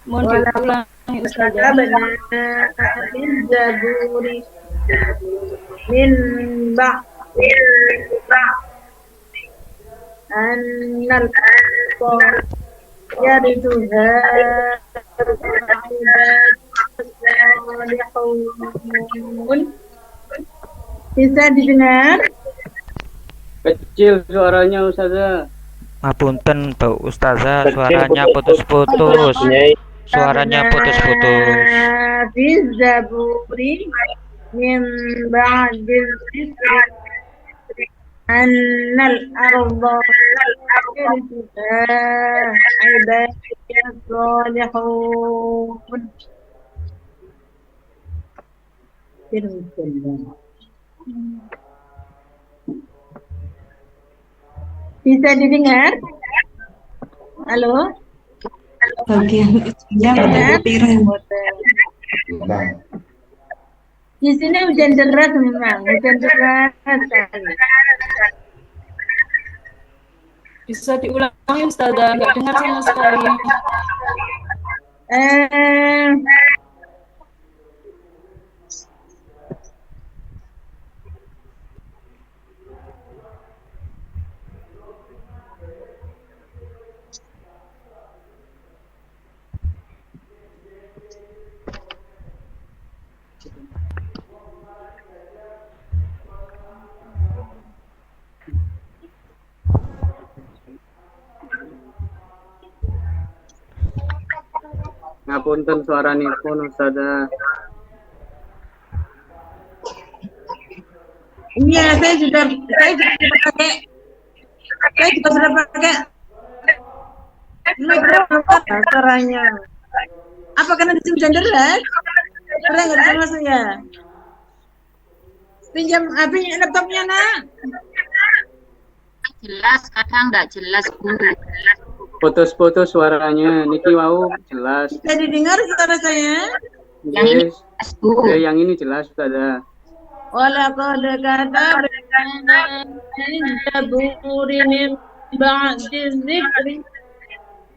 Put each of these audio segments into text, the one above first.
Mohon diulangi Ustazah. min zaburi min ba'di annal yarithuha ibadus. Bisa didengar? Kecil suaranya Ustazah. Ngapunten Mbak Ustazah, suaranya putus-putus. Suaranya putus-putus. Fi zaburi min ba'di dzikri annal arda yarithuha ibadiyas salihun. Bisa didengar? Halo? Bagian ujungnya ada piring. Di sini hujan deras memang, hujan deras sekali. Bisa diulangi Ustazah, nggak dengar sama sekali. Ngapunten suaranipun Ustazah. Iya, saya juga pakai. Saya juga sudah pakai mikrofon suaranya. Apa karena di sini hujan deras? Karena nggak bisa masuk ya? Pinjam api laptopnya nak. Jelas, kadang nggak jelas Bu. Putus-putus suaranya. Niki wau jelas. Bisa didengar suara saya? Yang ini Yes. jelas Bu. Yang ini jelas Ustazah. Walaqad katabna min zaburi min ba'di dzikri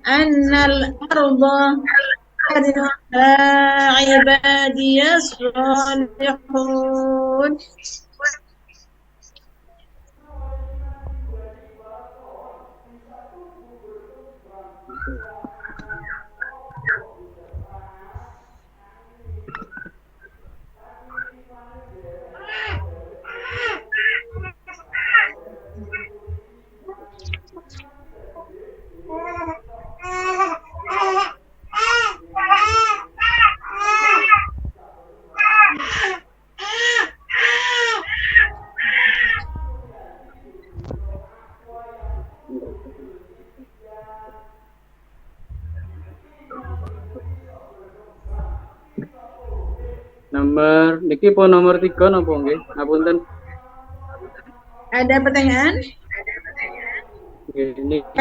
annal arda yarithuha ibadiyas salihun. Nomor niki pun nomor 3 napa nggih? Ngapunten. Ada pertanyaan? Nggih niki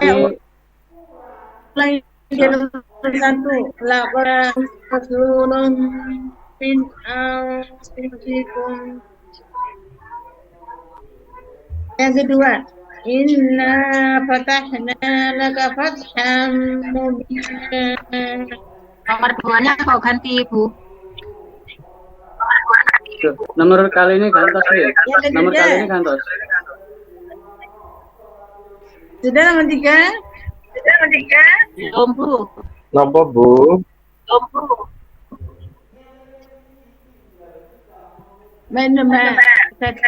Mulai dari nomor 1. Laqad rasulun min anfusikum. Yang kedua, inna fatahna laka fatham mubina. Nomor 2-nya kau ganti Bu. nomor kali ini gantos ya. Yang Nomor ketiga. kali ini gantos. Sudah nomor 3? Belum Bu. Napa Bu? Nomor 1.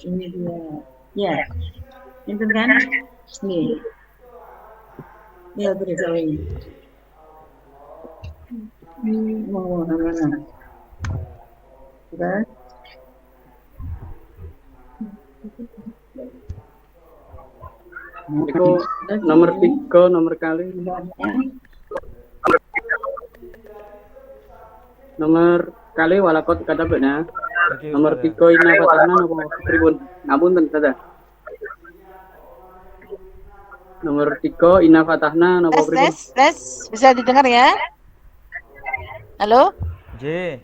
Ini dia. Ya. Itu kan? Nih. Ya, beritahu ini. Mau mana? Sudah? Niku nomor 3 nomor kali. Nomor kali walakot kata benar. Nomor 3 ina fatahna napa pripun? Ngapunten Ustazah. Nomor 3 ina fatahna napa pripun? Tes, bisa didengar ya? Halo? J.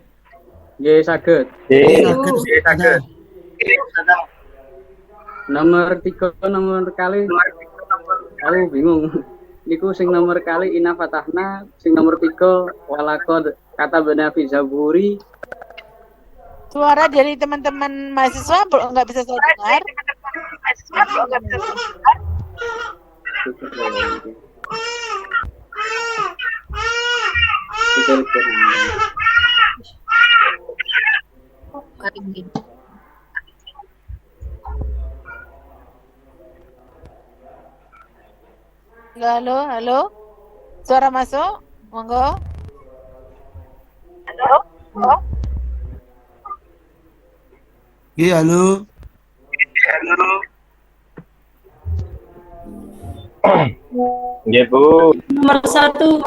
Nggih saged. Saged. Nomor 3 nomor kali. Aku bingung. niku sing nomor kali Inna Fatahna, sing nomor 3 walakod kata benar fi Zaburi. Suara dari teman-teman mahasiswa nggak bisa saya dengar. Halo, halo. Suara masuk? Monggo. Iya, halo. Nggih, Bu. Nomor 1.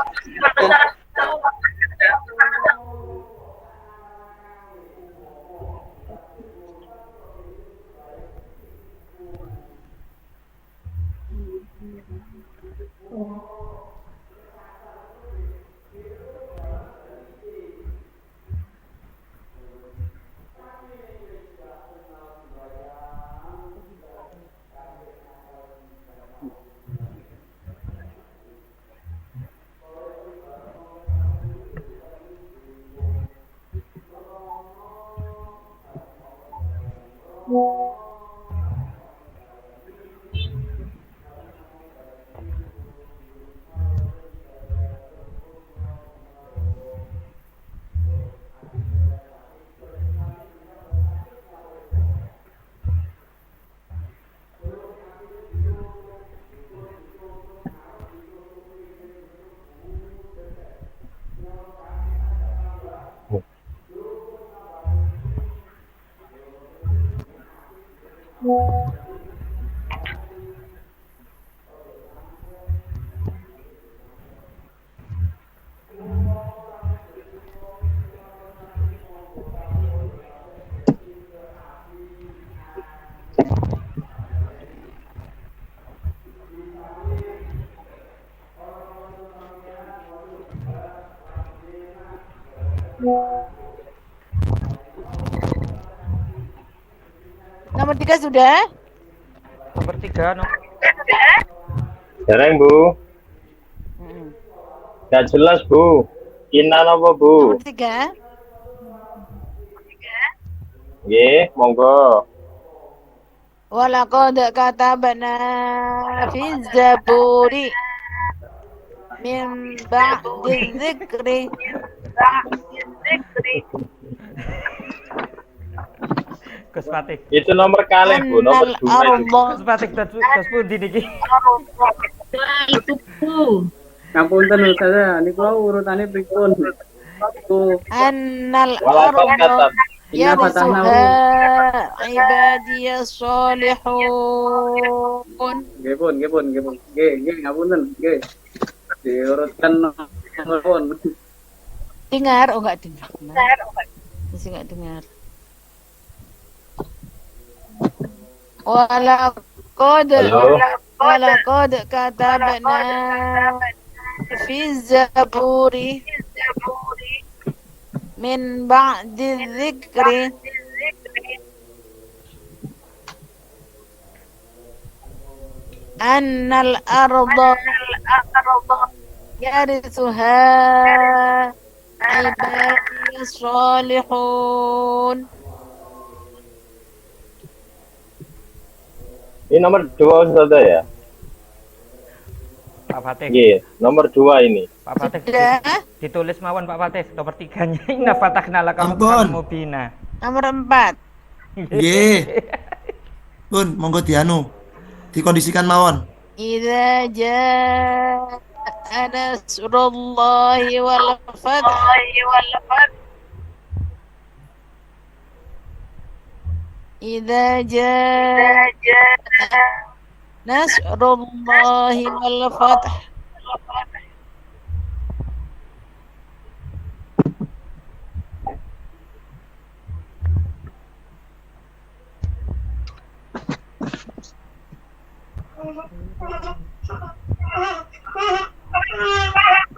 Nomor 3 sudah? Nomor 3 no. Dereng, Bu. Nggak jelas, Bu. Inna napa, Bu? Nomor 3. Nggih, monggo. Walaqad katabna fi zaburi min ba'di dzikri. Gus Patih. Itu nomor kalih, Bu. Nomor 2 itu. Gus Patih tos pundi niki? Itu Bu. Ngapunten Ustazah, niku urutane pripun? Niku Annal Walaqad arda katab. Inna Fatahna. yarisuha ibadiyas solihun. Nggih pun. Nggih, ngapunten. Nggih. Diurutkan nomor pun. Dengar? Oh, enggak dengar. Masih enggak dengar. Walaqad katabna fi zaburi min ba'di dzikri annal arda yarisuha ibadiyas solihun. Ini nomor 2 Ustazah ya? Pak Fatih. Nggih, nomor 2 ini. Pak Fatih. Sudah? Ditulis mawon Pak Fatih nomor 3-nya. Inna fatahna laka Ampun. fathan mubina. Nomor 4. Nggih. Pun, monggo dianu. Dikondisikan mawon. Idza jaa nasrullahi wal fath. Idza jaa nasrullahi wal fath.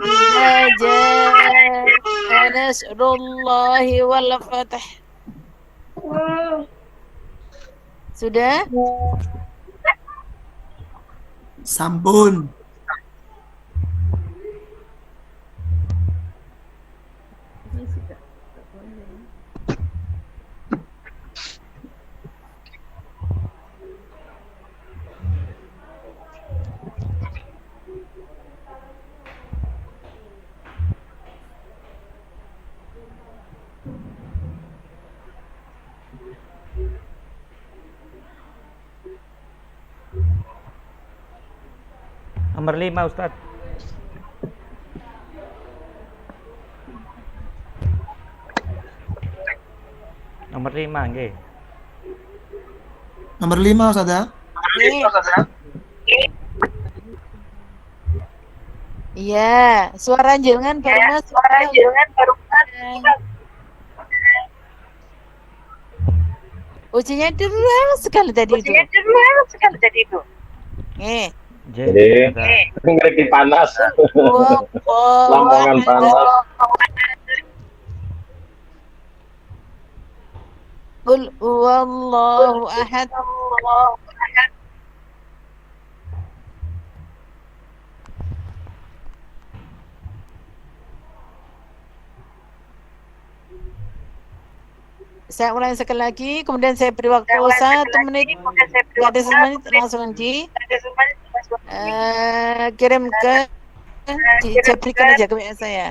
Idza jaa nasrullahi wal fath. Sudah? Sampun. Nomor 5 Ustaz. Nomor 5 nggih. Nomor 5 Ustaz ya. Iya, suara jangan baru masuk. Ujinya deras sekali tadi itu. J. Jadi, Ustaz. ngerti panas. Lampangan panas. Qul huwallahu ahad. Saya ulangi sekali lagi, kemudian saya beri waktu 1 menit. Nggak ada 1 menit, langsung kirim ke saya berikan aja ke WA saya.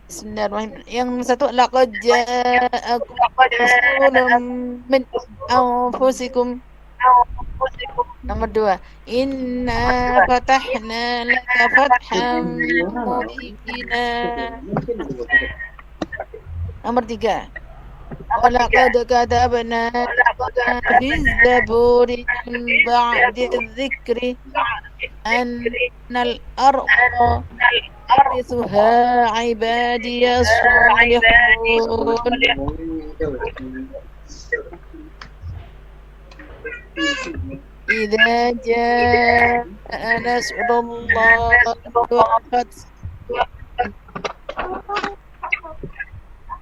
Bismillahirrahmanirrahim. Yang satu, laqad ja'akum rasulun min anfusikum. Nomor 2, inna fatahna laka fatham mubina. Nomor 3, walaqad katabna fi zaburi min ba'di dzikri annal arda yarithuha ibadiyas salihun. Idza jaa nasrullahi wal fath.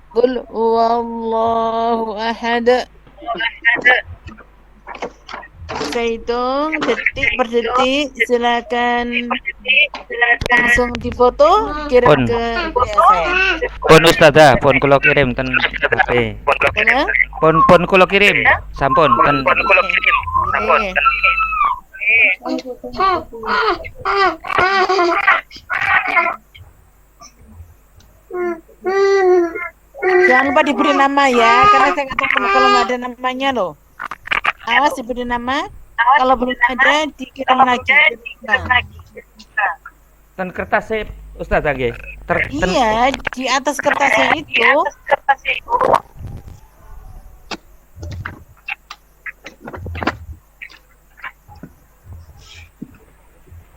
Qul huwallahu ahad. Saya hitung detik per detik, silakan langsung difoto kirim ke WA saya. Pun Ustazah, pun kula kirim ten HP. Ya? Pun kula kirim, sampun ten. Oke. Jangan lupa diberi nama ya, karena saya nggak tahu kalau nggak ada namanya loh. Awas diberi nama, kalau belum ada dikirim lagi. Ten kertas sip Ustazah nggih. Iya, di atas kertasnya itu.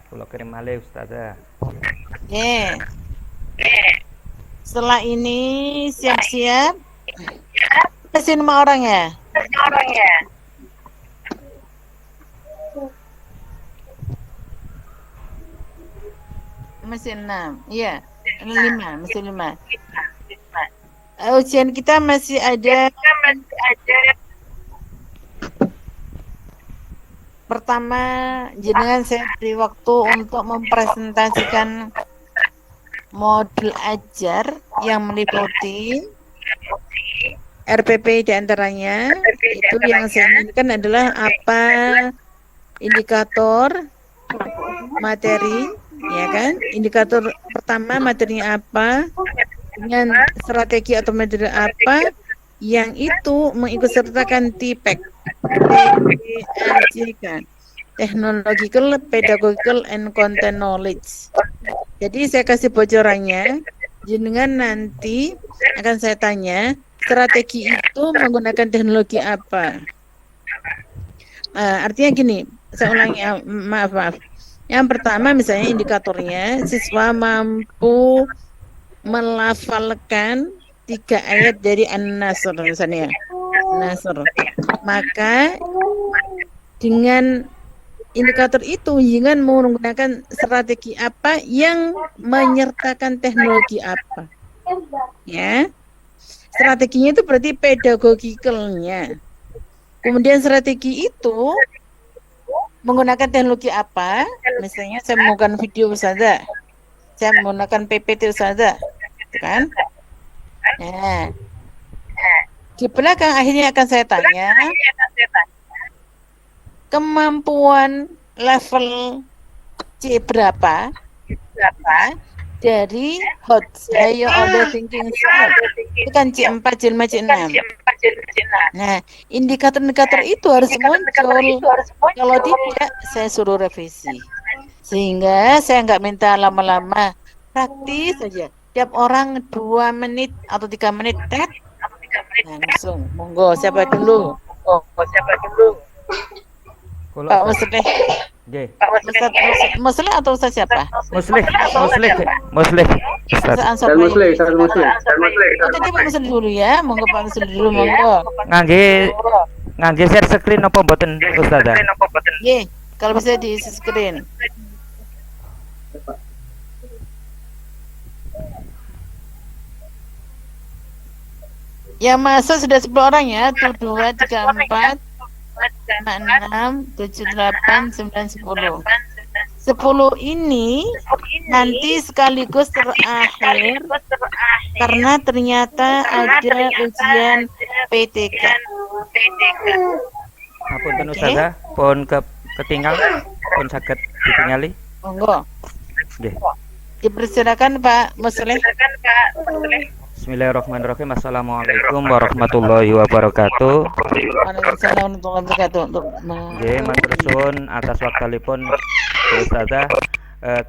Kula kirim malih Ustazah. Setelah ini siap-siap. Kasih nama orang ya. Masih 6. Iya, 5, masih 5. Ujian kita masih ada. Pertama, jenengan saya beri waktu untuk mempresentasikan modul ajar yang meliputi RPP diantaranya. Itu yang saya inginkan adalah apa indikator materi, ya kan? Indikator pertama materinya apa, dengan strategi atau metode apa, yang itu mengikutsertakan TPEC, Technological, Pedagogical, and Content Knowledge. Jadi saya kasih bocorannya, jenengan nanti akan saya tanya strategi itu menggunakan teknologi apa. Artinya gini, saya ulangi, maaf. Yang pertama misalnya indikatornya siswa mampu melafalkan 3 ayat dari An-Nasr misalnya. Nasr. Maka dengan indikator itu jangan menggunakan strategi apa yang menyertakan teknologi apa. Ya. Strateginya itu berarti pedagogikalnya. Kemudian strategi itu menggunakan teknologi apa? Misalnya saya menggunakan video saja. Saya menggunakan PPT saja. Kan? Nah. Di belakang akhirnya akan saya tanya kemampuan level C berapa dari HOTS, Higher Order Thinking Skill. Itu kan C4, C5, C6. Nah, indikator-indikator itu harus muncul. Kalau tidak, saya suruh revisi. Sehingga saya nggak minta lama-lama, praktis saja. Tiap orang 2 menit atau 3 menit, langsung. Monggo, siapa dulu? Kalau Pak Musleh. nggih. Musleh atau Ustaz siapa? Muslih. Ustaz. Ustaz Ansor. Dan muslim, dan muslim. Oh, tadi Pak Musleh dulu ya. Monggo Pak Musleh dulu, monggo. Ngangge share screen apa mboten Ustazah? Ye, kalau bisa di screen. Yang masuk sudah 10 orang ya. 1, 2, 3, 4, 5, 6, 7, 8, 9, 10. 10 ini nanti sekaligus terakhir karena ternyata ada ujian PTK. Apunten Ustazah, pun ketinggal, pun saged ditingali. Monggo. Nggih. Dipersilakan Pak Musleh. Bismillahirrahmanirrahim. Assalamualaikum warahmatullahi wabarakatuh. Waalaikumsalam warahmatullahi wabarakatuh. Nggih, matur suwun atas waktalipun Ustazah.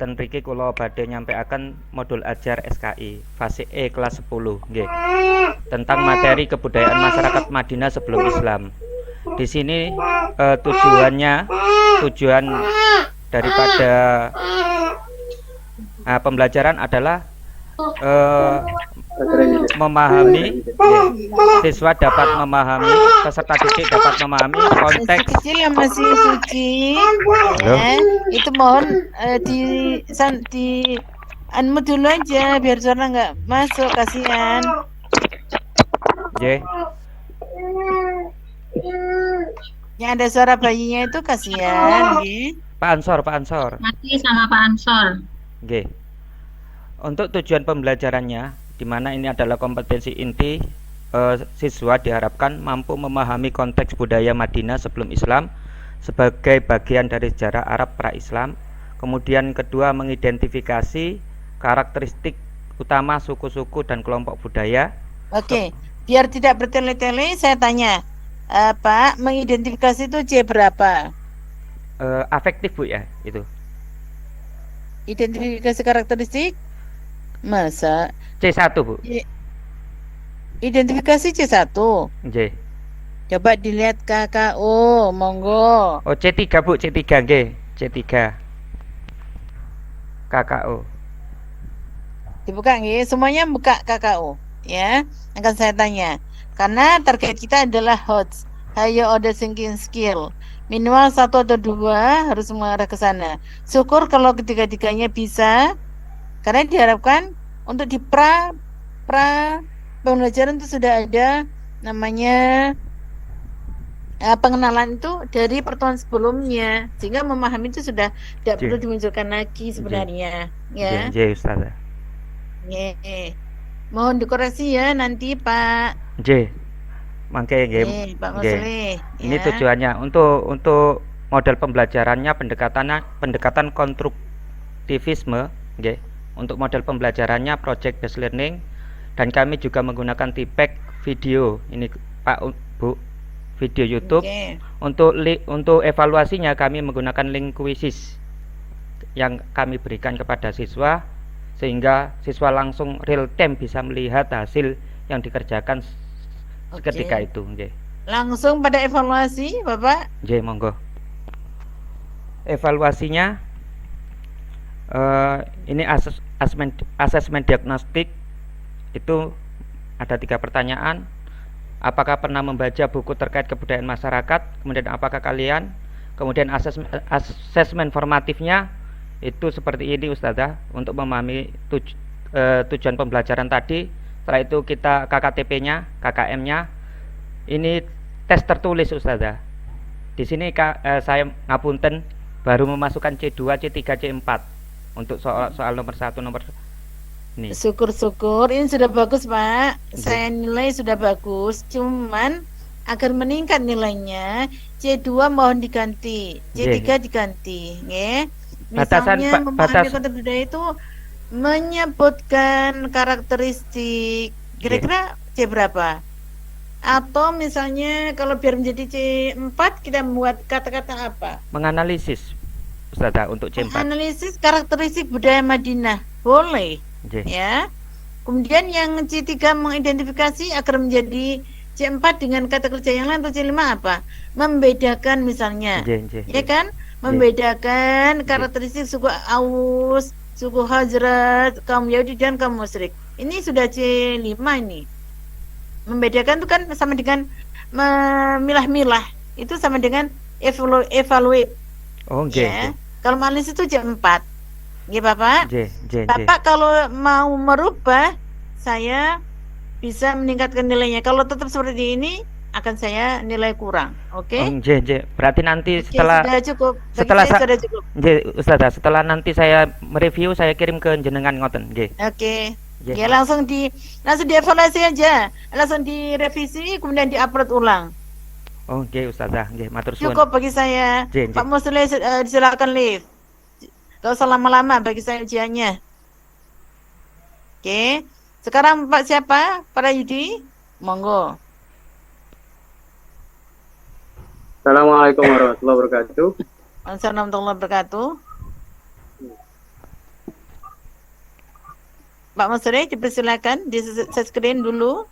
Ten mriki kula badhe nyampaikan modul ajar SKI fase E kelas 10 nggih. Tentang materi kebudayaan masyarakat Madinah sebelum Islam. Di sini tujuan daripada pembelajaran adalah memahami, siswa dapat memahami, peserta didik dapat memahami konteks. Kecil yang masih suci, itu mohon di unmute dulu aja biar suara nggak masuk, kasihan. Yang ada suara bayinya itu kasihan, Pak Ansor. Mati sama Pak Ansor. Nggih. Untuk tujuan pembelajarannya, di mana ini adalah kompetensi inti, siswa diharapkan mampu memahami konteks budaya Madinah sebelum Islam sebagai bagian dari sejarah Arab pra-Islam. Kemudian kedua, mengidentifikasi karakteristik utama suku-suku dan kelompok budaya. Oke, biar tidak bertele-tele, saya tanya, Pak, mengidentifikasi itu C berapa? Afektif Bu ya, itu. Identifikasi karakteristik? Masa C1 Bu. Identifikasi C1. Nggih. Coba dilihat KKO, monggo. Oh, C3 Bu, C3 nggih, C3. KKO. Dibuka nggih, semuanya buka KKO, ya. Akan saya tanya. Karena target kita adalah HOTS, Higher Order Thinking Skill. Minimal 1 atau 2 harus mengarah ke sana. Syukur kalau ketiga-tiganya bisa. Karena diharapkan untuk di pra pembelajaran itu sudah ada namanya pengenalan itu dari pertemuan sebelumnya, sehingga memahami itu sudah tidak perlu dimunculkan lagi sebenarnya. Ya. Nggih, Ustazah. Mohon dikoreksi ya nanti Pak. Nggih. Mangke nggih. Pak Musleh. Ini tujuannya untuk model pembelajarannya pendekatan konstruktivisme, nggih. Untuk model pembelajarannya project based learning, dan kami juga menggunakan tipek video ini Pak Bu, video YouTube. Untuk evaluasinya kami menggunakan link quizzes yang kami berikan kepada siswa, sehingga siswa langsung real time bisa melihat hasil yang dikerjakan ketika itu. Nggih. Langsung pada evaluasi Bapak. Nggih, monggo. Evaluasinya ini asesmen diagnostik itu ada 3 pertanyaan. Apakah pernah membaca buku terkait kebudayaan masyarakat? Kemudian apakah kalian? Kemudian asesmen formatifnya itu seperti ini Ustazah, untuk memahami tujuan pembelajaran tadi. Setelah itu kita KKTP-nya, KKM-nya. Ini tes tertulis Ustazah. Di sini saya ngapunten baru memasukkan C2, C3, C4 untuk soal nomor 1, nomor ini. Syukur-syukur ini sudah bagus Pak. Saya nilai sudah bagus, cuman agar meningkat nilainya C2 mohon diganti, C3 diganti, nggih. Misalnya memahami konteks budaya itu menyebutkan karakteristik. Kira-kira C berapa? Atau misalnya kalau biar menjadi C4 kita membuat kata-kata apa? Menganalisis Ustazah untuk C4. Analisis karakteristik budaya Madinah. Boleh. J. Ya. Kemudian yang C3 mengidentifikasi agar menjadi C4 dengan kata kerja yang lain, atau C5 apa? Membedakan misalnya. J. Ya kan? Membedakan karakteristik suku Aus, suku Hazrat, kaum Yahudi dan kaum musyrik. Ini sudah C5 ini. Membedakan itu kan sama dengan memilah-milah. Itu sama dengan evaluate. Oh, J. Ya. Kalau analisis itu C4. Nggih, Bapak? J. Bapak kalau mau merubah, saya bisa meningkatkan nilainya. Kalau tetap seperti ini, akan saya nilai kurang. Oke? Oh, J. Berarti nanti Oke, setelah sudah cukup. Bagi setelah saya sudah cukup. J, Ustazah, setelah nanti saya mereview, saya kirim ke jenengan ngoten, J. Oke. J. Ya langsung dievaluasi aja. Langsung direvisi kemudian diupload ulang. Oh, J, Ustazah, J, matur suwun. Cukup bagi saya. J. Pak Musli, silakan live. Gak usah lama-lama bagi saya ujiannya. Oke. Sekarang Pak siapa? Para Yudi? Monggo. Assalamualaikum warahmatullahi wabarakatuh. Assalamualaikum warahmatullahi wabarakatuh. Pak Musri, dipersilakan di screen dulu.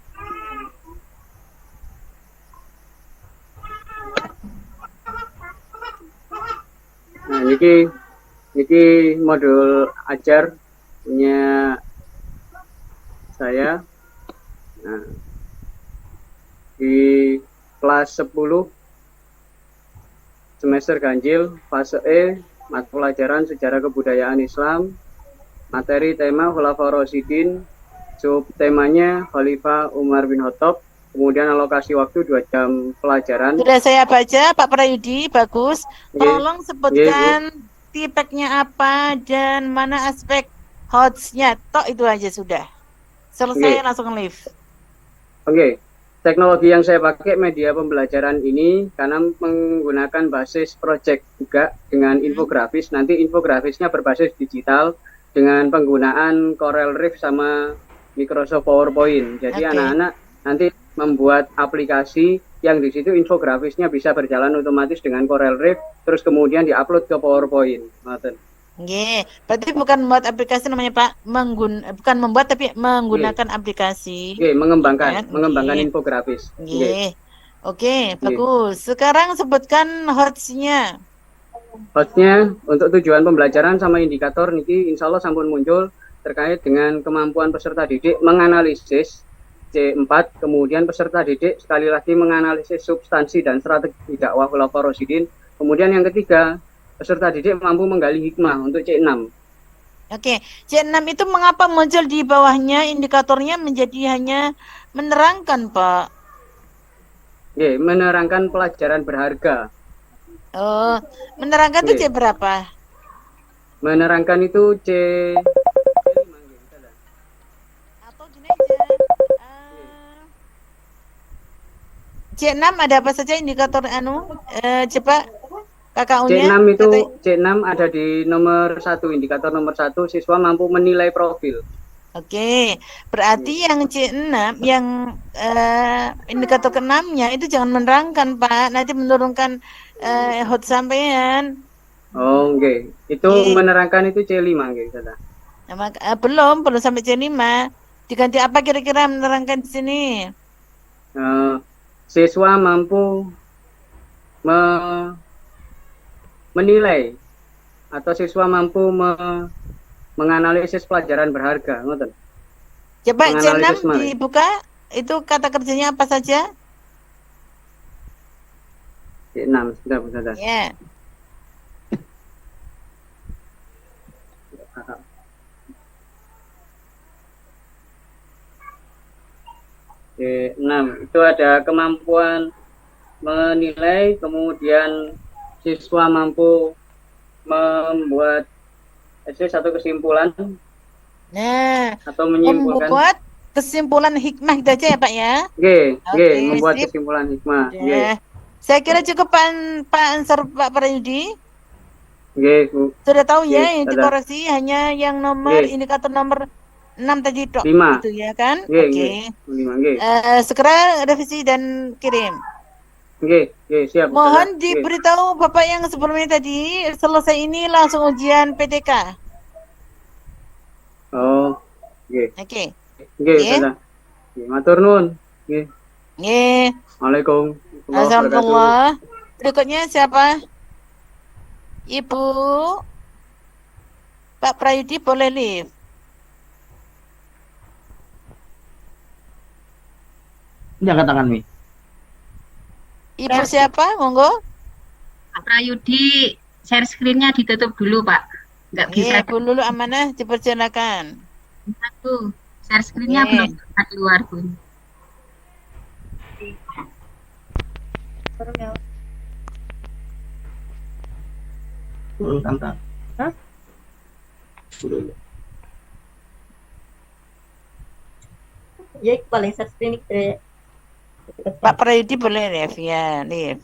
Nah, niki modul ajar punya saya. Nah, di kelas 10 semester ganjil fase E, mata pelajaran sejarah kebudayaan Islam, materi tema Khulafaur Rasyidin, sub temanya Khalifah Umar bin Khattab, kemudian alokasi waktu 2 jam pelajaran. Sudah saya baca, Pak Prayudi, bagus. Nggih. Tolong sebutkan tipeknya apa dan mana aspek hotsnya. Tok itu aja sudah. Selesai Nggih. langsung live. Oke, teknologi yang saya pakai media pembelajaran ini karena menggunakan basis project juga dengan infografis. Nanti infografisnya berbasis digital dengan penggunaan Corel Riff sama Microsoft PowerPoint. Jadi Oke. anak-anak nanti membuat aplikasi yang di situ infografisnya bisa berjalan otomatis dengan Corel Riff, terus kemudian diupload ke PowerPoint. Ngoten. Nggih, berarti bukan membuat aplikasi namanya Pak, bukan membuat tapi menggunakan aplikasi. Oke, mengembangkan Nggih. infografis. Oke. Nggih. Oke, bagus. Sekarang sebutkan hotsnya. Hostnya untuk tujuan pembelajaran sama indikator niki insya Allah sampun muncul terkait dengan kemampuan peserta didik menganalisis C4, kemudian peserta didik sekali lagi menganalisis substansi dan strategi dakwah Khulafaur Rasyidin. Kemudian yang ketiga, peserta didik mampu menggali hikmah untuk C6. Oke, C6 itu mengapa muncul di bawahnya indikatornya menjadi hanya menerangkan, Pak? Oke, menerangkan pelajaran berharga. Oh, menerangkan itu Oke. C berapa? Menerangkan itu C. Atau gini aja. C6 ada apa saja indikator coba KKU-nya? C6 itu C6 ada di nomor 1, indikator nomor 1, siswa mampu menilai profil. Oke, berarti yang C6 yang indikator ke-6-nya itu jangan menerangkan, Pak. Nanti menurunkan hot sampean. Oh, oke. Itu Oke. menerangkan itu C5 nggih, Ustazah. Nah, belum sampai C5. Diganti apa kira-kira menerangkan di sini? Siswa mampu menilai atau siswa mampu menganalisis pelajaran berharga, ngoten. Coba Menganalisis C6 mari. dibuka. Itu kata kerjanya apa saja? C6 sudah, Ustazah. Ya. C6 itu ada kemampuan menilai, kemudian siswa mampu membuat satu kesimpulan Nah, atau menyimpulkan. membuat kesimpulan hikmah itu aja ya, Pak ya. Oke, Oke, membuat sip. kesimpulan hikmah. Oke. Ya. Saya kira cukup Pak Ansar, Pak Prayudi. Nggih, Bu. Sudah tahu ya, Nggih, yang Ustazah. dikoreksi hanya yang nomor Nggih. indikator nomor 6 tadi tok. 5. Itu ya kan? Nggih, Oke. nggih. 5, nggih. Segera revisi dan kirim. Nggih, nggih, siap. Ustazah. Mohon Nggih. diberitahu Bapak yang sebelumnya tadi, selesai ini langsung ujian PTK. Oh, nggih. Oke. Nggih, Nggih. Ustazah. Nggih, matur nuwun. Nggih. Nggih. Waalaikumsalam warahmatullahi wabarakatuh. Alhamdulillah. Berikutnya siapa? Ibu Pak Prayudi boleh live. Ini angkat tangan, Mi. Ibu siapa? Monggo. Pak Prayudi, share screen-nya ditutup dulu, Pak. Nggak bisa. Ibu Lulu Amanah dipersilakan. Satu, share screen-nya Nggih. belum bisa keluar, Bu. Tantang. Ya, paling sering ini Pak Prayudi boleh live ya, live.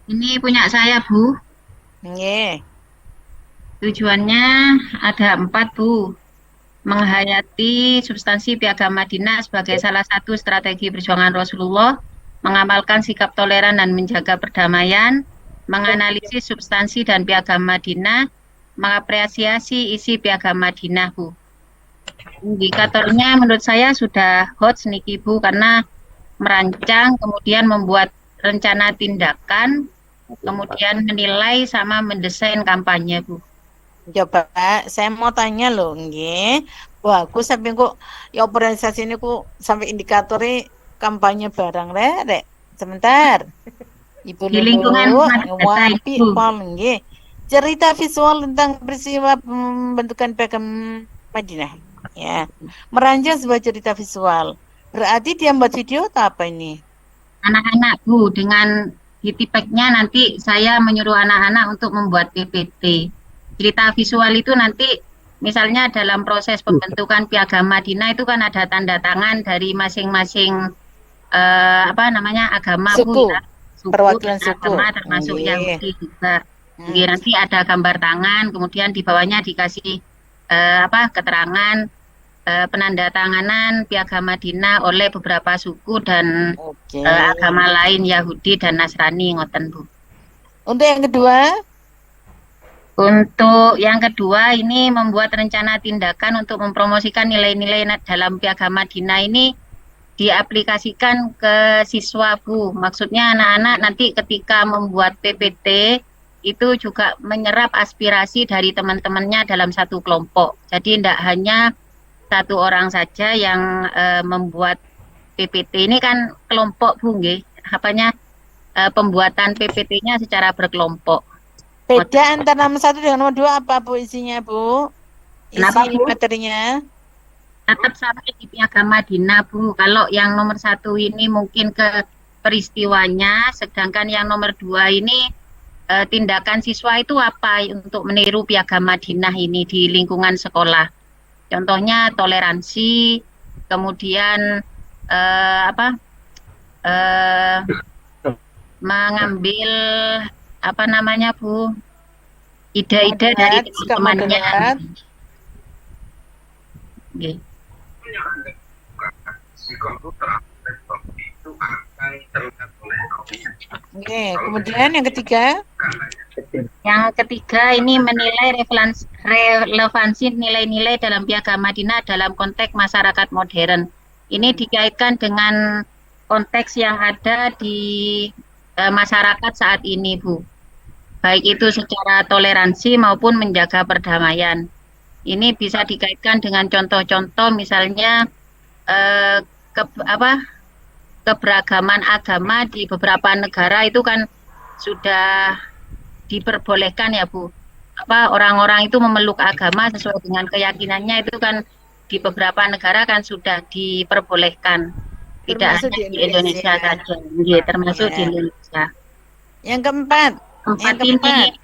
Ini punya saya, Bu. Nggih. Tujuannya ada 4, Bu. Menghayati substansi Piagam Madinah sebagai salah satu strategi perjuangan Rasulullah, mengamalkan sikap toleran dan menjaga perdamaian, menganalisis substansi dan Piagam Madinah, mengapresiasi isi Piagam Madinah, Bu. Indikatornya menurut saya sudah hot nih, Bu, karena merancang, kemudian membuat rencana tindakan, kemudian menilai sama mendesain kampanye, Bu. Coba saya mau tanya loh, nggih. Wah, aku sampai kok ya organisasi ini kok sampai indikatornya kampanye barang rek. Sebentar. Ibu Di lingkungan Lulu, madrasah wah, itu. people, nggih. Cerita visual tentang peristiwa pembentukan Piagam Madinah. Ya. Merancang sebuah cerita visual. Berarti dia buat video atau apa ini? Anak-anak, Bu, dengan di tipeknya nanti saya menyuruh anak-anak untuk membuat PPT. Cerita visual itu nanti misalnya dalam proses pembentukan Piagam Madinah itu kan ada tanda tangan dari masing-masing agama, Suku. Bu, ya. Perwakilan dan suku. agama termasuk Nggih. Yahudi juga. Nggih, nanti ada gambar tangan, kemudian di bawahnya dikasih keterangan penandatanganan Piagam Madinah oleh beberapa suku dan Oke. agama lain Yahudi dan Nasrani, ngoten, Bu. Untuk yang kedua, Untuk yang kedua ini membuat rencana tindakan untuk mempromosikan nilai-nilai dalam Piagam Madinah ini diaplikasikan ke siswa, Bu. Maksudnya anak-anak nanti ketika membuat PPT itu juga menyerap aspirasi dari teman-temannya dalam satu kelompok. Jadi tidak hanya satu orang saja yang membuat PPT. Ini kan kelompok, Bu, nggih. Pembuatan PPT-nya secara berkelompok. beda antara nomor 1 dengan nomor 2 apa, Bu, isinya, Bu? Kenapa, Isi Bu? materinya. Tetap sampai di Piagam Madinah, Bu. Kalau yang nomor 1 ini mungkin ke peristiwanya, sedangkan yang nomor 2 ini tindakan siswa itu apa untuk meniru Piagam Madinah ini di lingkungan sekolah. Contohnya toleransi, kemudian mengambil Bu, ide-ide dari teman-temannya. Oke. Oke, kemudian yang ketiga. Yang ketiga ini menilai relevansi nilai-nilai dalam Piagam Madinah dalam konteks masyarakat modern. Ini dikaitkan dengan konteks yang ada di masyarakat saat ini, Bu. Baik itu secara toleransi maupun menjaga perdamaian. Ini bisa dikaitkan dengan contoh-contoh misalnya keberagaman agama di beberapa negara itu kan sudah diperbolehkan ya, Bu. Orang-orang itu memeluk agama sesuai dengan keyakinannya itu kan di beberapa negara kan sudah diperbolehkan. Tidak Termasuk hanya di di Indonesia saja, ya, termasuk di Indonesia. Yang keempat. Ini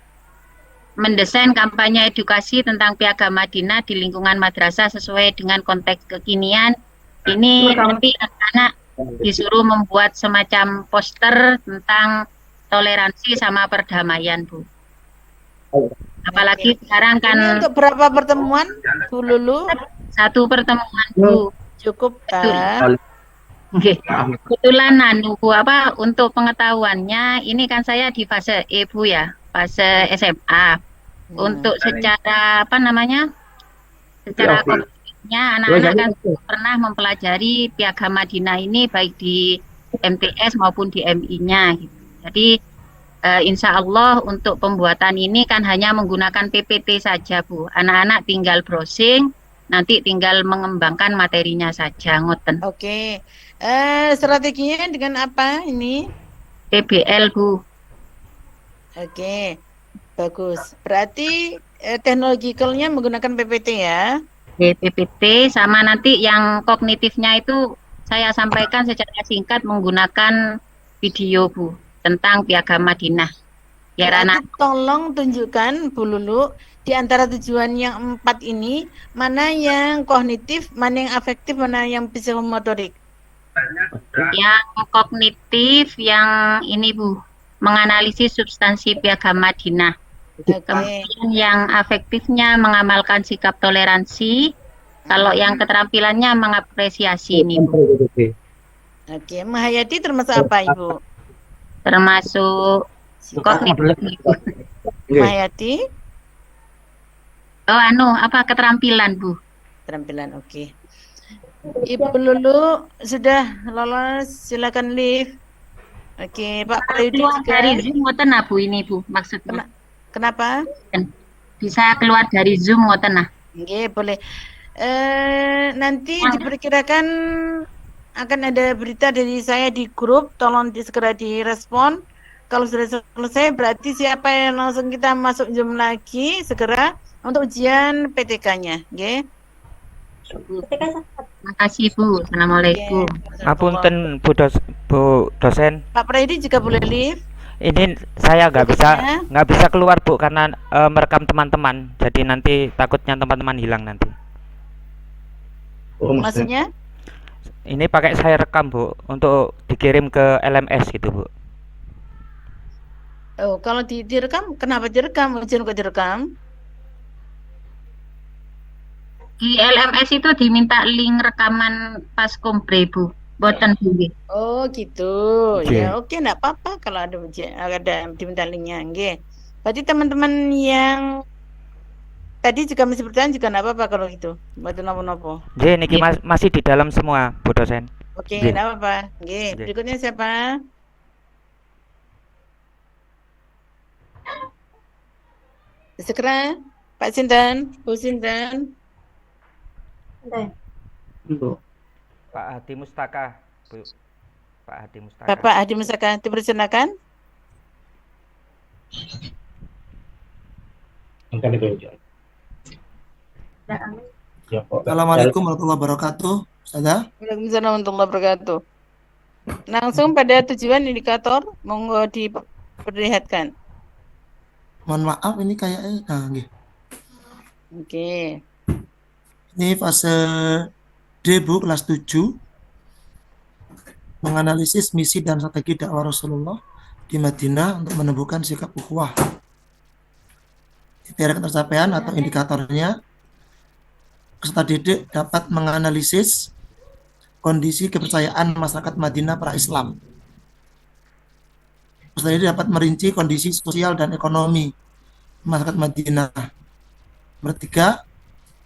mendesain kampanye edukasi tentang Piagam Madinah di lingkungan madrasah sesuai dengan konteks kekinian. Ini nanti anak-anak disuruh membuat semacam poster tentang toleransi sama perdamaian, Bu. Apalagi sekarang kan Ini untuk berapa pertemuan, Bu Lulu? satu pertemuan, Bu. Cukup kan? Oke. Kebetulan Bu, untuk pengetahuannya ini kan saya di fase E, Bu ya, fase SMA. Untuk secara secara konkretnya anak-anak kan pernah mempelajari Piagam Madinah ini baik di MTS maupun di MI-nya gitu. Jadi insya Allah untuk pembuatan ini kan hanya menggunakan PPT saja, Bu. Anak-anak tinggal browsing, nanti tinggal mengembangkan materinya saja, ngoten. Oke. Strateginya dengan apa ini? PBL, Bu. Oke. Bagus. Berarti teknologikalnya menggunakan PPT ya? PPT sama nanti yang kognitifnya itu saya sampaikan secara singkat menggunakan video, Bu, tentang Piagam Madinah. Biar anak tolong tunjukkan, Bu Lulu, di antara tujuan yang 4 ini, mana yang kognitif, mana yang afektif, mana yang psikomotorik? yang kognitif, yang ini, Bu, menganalisis substansi Piagam Madinah. Kemudian yang afektifnya mengamalkan sikap toleransi. Kalau yang keterampilannya mengapresiasi ini, Bu. Oke, menghayati termasuk apa, Ibu? Termasuk kognitif. Menghayati? Keterampilan, Bu. Keterampilan, oke. Ibu Lulu sudah lolos, silakan live. Oke, Pak Prayudi Keluar dari Zoom ngoten, Bu, ini, Bu, maksudnya. Kenapa? Bisa keluar dari Zoom ngoten. Oke, boleh. Nanti diperkirakan akan ada berita dari saya di grup, tolong segera direspon. Kalau sudah selesai, berarti siapa yang langsung kita masuk Zoom lagi segera untuk ujian PTK-nya, oke? Terima kasih, Bu. Assalamualaikum. Ngapunten Bu dosen. Pak Prayudi juga boleh live. Ini saya nggak bisa keluar, Bu, karena merekam teman-teman. Jadi nanti takutnya teman-teman hilang nanti. Maksudnya? Ini pakai saya rekam, Bu, untuk dikirim ke LMS gitu, Bu. Oh, kalau direkam, kenapa direkam? Ujian kok direkam? Di LMS itu diminta link rekaman pas kompre, Bu. Boten, Bu. Oh, gitu. Oke. Ya, oke, enggak apa-apa kalau ada diminta linknya, nggih. Berarti teman-teman yang tadi juga masih bertahan juga enggak apa-apa kalau gitu. Mboten napa-napa. Nggih, niki masih di dalam semua, Bu dosen. Oke, Nggih. enggak apa-apa. Nggih. Nggih. Berikutnya siapa? Segera, Pak Sinten, Bu Sinten. Pak Hadi Mustaka, Bu. Pak Hadi Mustaka. Bapak Hadi Mustaka, dipersilakan. Assalamualaikum warahmatullahi wabarakatuh. Ustazah. Waalaikumsalam warahmatullahi wabarakatuh. Langsung pada tujuan indikator, monggo diperlihatkan. Mohon maaf ini kayaknya nggih. Oke. Ini fase D, Bu, kelas 7. Menganalisis misi dan strategi dakwah Rasulullah di Madinah untuk menemukan sikap ukhuwah. Kriteria ketercapaian atau indikatornya, peserta didik dapat menganalisis kondisi kepercayaan masyarakat Madinah pra-Islam. Peserta didik dapat merinci kondisi sosial dan ekonomi masyarakat Madinah. Bertiga,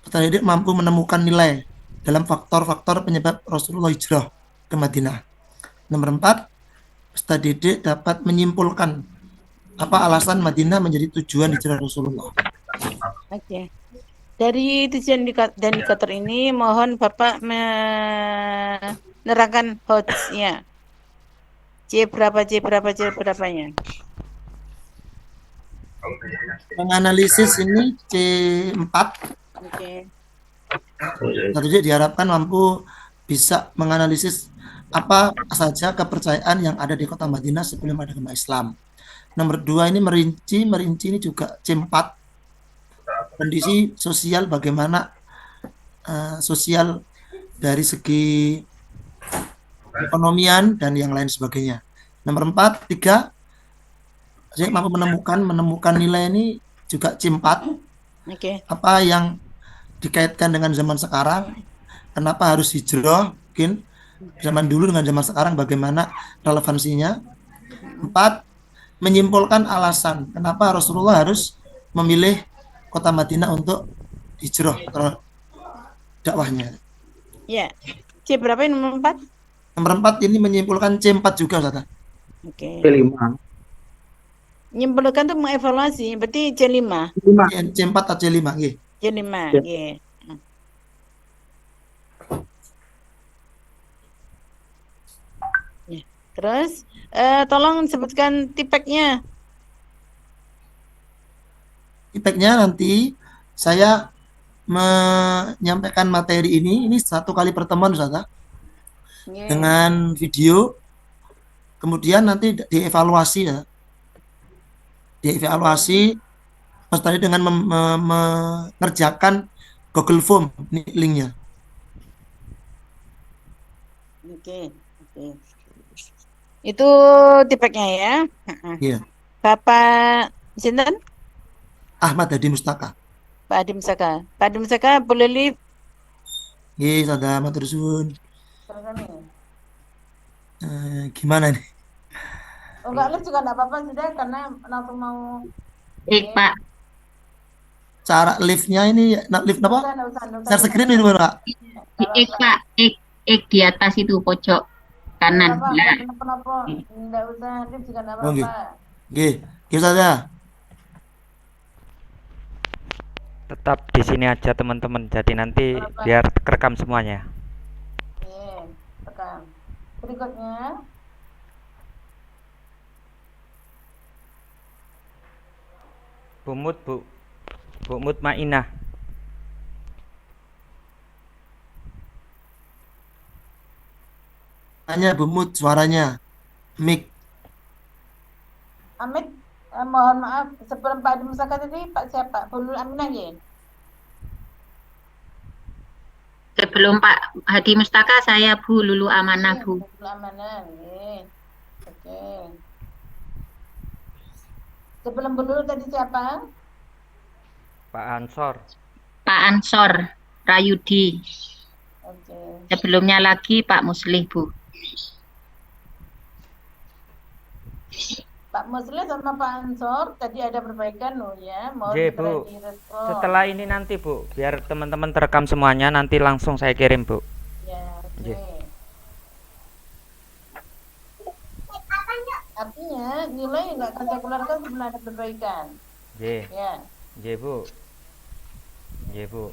peserta didik mampu menemukan nilai dalam faktor-faktor penyebab Rasulullah hijrah ke Madinah. Nomor 4, peserta didik dapat menyimpulkan apa alasan Madinah menjadi tujuan hijrah Rasulullah. Oke. Dari tujuan dan indikator ini, mohon Bapak menerangkan HOTS-nya. C berapanya? Menganalisis ini C4. Oke. Jadi diharapkan mampu bisa menganalisis apa saja kepercayaan yang ada di kota Madinah sebelum ada agama Islam. Nomor 2 ini merinci ini juga C4. Kondisi sosial, bagaimana sosial dari segi ekonomian dan yang lain sebagainya. Nomor 4, 3, Saya mampu menemukan nilai ini juga C4. Oke. Apa yang dikaitkan dengan zaman sekarang? Kenapa harus hijrah? Mungkin zaman dulu dengan zaman sekarang bagaimana relevansinya? 4. Menyimpulkan alasan kenapa Rasulullah harus memilih kota Madinah untuk hijrah atau dakwahnya. Ya. C berapa ini nomor 4? Nomor 4 ini menyimpulkan C4 juga, Ustaz. Oke. C5. Menyimpulkan itu mengevaluasi, berarti C5. C4 atau C5, nggih. C5, Ya. nggih. Ya. Terus tolong sebutkan tipeknya. Tipeknya nanti saya menyampaikan materi ini 1 kali pertemuan, Ustaz, Nggih. dengan video, kemudian nanti dievaluasi ya. Dievaluasi tadi dengan mengerjakan Google Form ini linknya. Oke. Itu tipeknya ya. Iya. Bapak sinten? Ahmad Hadi Mustaka. Pak Adi Musaka. Pak Adi Musaka boleh live. Nggih, sada matur suwun. Gimana nih? Oh, enggak live juga enggak apa-apa sudah karena langsung mau Pak. Cara liftnya ini lift apa? Enggak Share screen ini, Pak. Pak. Di atas itu pojok kanan. Nah. Kenapa? Enggak usah live juga enggak Oh, nggih. apa-apa. Nggih, saja. Tetap di sini aja teman-teman. Jadi nanti biar kerekam semuanya. Oke, tekan. Berikutnya Bu Mutmainah. Tanya Bu Mut suaranya. Mic. Amit, mohon maaf sebelum Pak Adi Musaka tadi Pak siapa? Bulul Aminah ya? Sebelum Pak Hadi Mustaka, saya Bu Lulu Amanah, Bu. Bulul Amanah, ya. Oke. Sebelum Bulul tadi siapa? Pak Ansor. Pak Ansor Rayudi. Oke. Sebelumnya lagi Pak Muslih, Bu. Pak Muslih sama Pak Ansor tadi ada perbaikan loh ya. Mohon Nggih, segera Bu. direspon. Setelah ini nanti, Bu, biar teman-teman terekam semuanya, nanti langsung saya kirim, Bu. Ya, oke. Nggih. Artinya nilai nggak akan saya keluarkan sebelum ada perbaikan. Nggih. Ya. Nggih, Bu. Nggih, Bu.